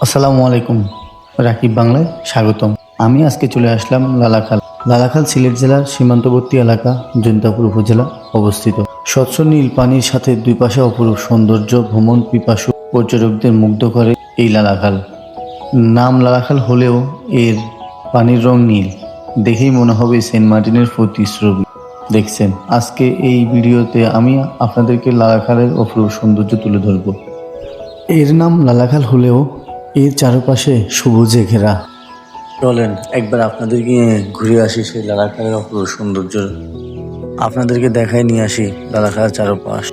আসসালামু আলাইকুম। রাকিব বাংলায় স্বাগতম। আমি আজকে চলে আসলাম লালাখাল। লালাখাল সিলেট জেলার সীমান্তবর্তী এলাকা, জৈন্তাপুর উপজেলা অবস্থিত। স্বচ্ছ নীল পানির সাথে দুই পাশে অপরূপ সৌন্দর্য ভ্রমণ পিপাসু পর্যটকদের মুগ্ধ করে এই লালাখাল। নাম লালাখাল হলেও এর পানির রং নীল, দেখেই মনে হবে সেন্ট মার্টিনের প্রতিচ্ছবি। দেখছেন, আজকে এই ভিডিওতে আমি আপনাদেরকে লালাখালের অপরূপ সৌন্দর্য তুলে ধরব। এর নাম লালাখাল হলেও এর চারপাশে সবুজে ঘেরা। চলেন একবার আপনাদেরকে ঘুরে আসি সেই লালাখালের অপরূপ সৌন্দর্য, আপনাদেরকে দেখাই নিয়ে আসি লালাখালের চারপাশ।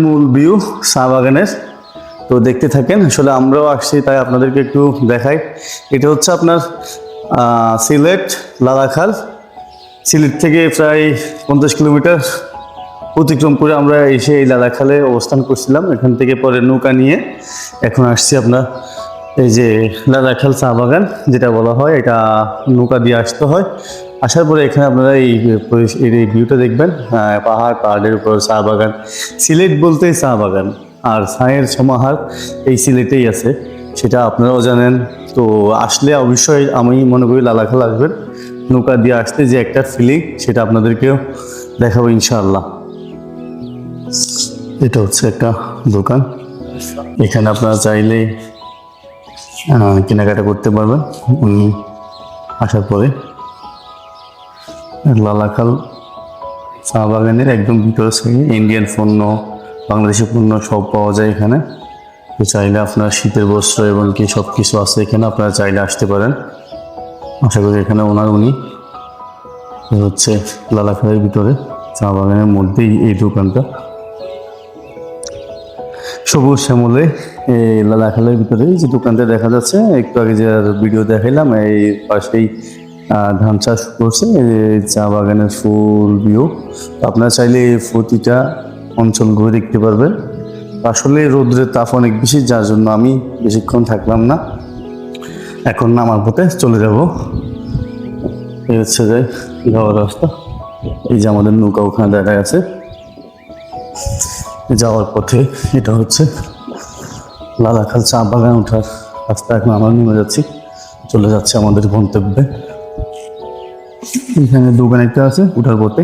মূল ভিউ চা বাগানের, তো দেখতে থাকেন। আসলে আমরাও আসছি তাই আপনাদেরকে একটু দেখাই। এটা হচ্ছে আপনার সিলেট লালাখাল। সিলেট থেকে প্রায় 50 কিলোমিটার অতিক্রম করে আমরা এসে এই লালাখালে অবস্থান করছিলাম। এখান থেকে পরে নৌকা নিয়ে এখন আসছি আপনার এই যে লালাখাল চা বাগান যেটা বলা হয়, এটা নৌকা দিয়ে আসতে হয়। আসার পরে এখানে আপনারা এই ভিউটা দেখবেন, পাহাড়ের উপর চা বাগান। সিলেট বলতেই চা বাগান, আর চায়ের সমাহার এই সিলেটেই আছে, সেটা আপনারাও জানেন। তো আসলে অবশ্যই আমি মনে করি লালাখাল আসবেন। নৌকা দিয়ে আসতে যে একটা ফিলিং, সেটা আপনাদেরকেও দেখাবো ইনশাআল্লাহ। এটা হচ্ছে একটা দোকান, এখানে আপনারা চাইলে কেনাকাটা করতে পারবেন আসার পরে। লালাখাল চা বাগানের একদম ভিতরে ইন্ডিয়ান পণ্য, বাংলাদেশি পণ্য সব পাওয়া যায় এখানে। তো চাইলে আপনার শীতের বস্ত্র এবং কি সব কিছু আছে এখানে, আপনারা চাইলে আসতে পারেন। আশা করি এখানে উনি হচ্ছে লালাখালের ভিতরে চা বাগানের মধ্যেই এই দোকানটা। সবুজ শ্যামলে এই লালাখালের ভিতরে যে দোকানটা দেখা যাচ্ছে, একটু আগে যে ভিডিও দেখাইলাম, এই পাশেই ধান চাষ করছে। চা বাগানের ফুল ভিউ, আপনারা চাইলে প্রতিটা অঞ্চল ঘুরে দেখতে পারবেন। আসলে রোদ্রের তাপ অনেক বেশি, যার জন্য আমি বেশিক্ষণ থাকলাম না, এখন নামার পথে চলে যাব। এই হচ্ছে যাওয়ার রাস্তা। এই যে আমাদের নৌকা ওখানে দেখা আছে যাওয়ার পথে। এটা হচ্ছে লালাখাল চা বাগান ওঠার রাস্তা। এখন আমরা নেমে যাচ্ছি, চলে যাচ্ছে আমাদের গন্তব্যে। এখানে দোকান একটা আছে ওঠার পথে।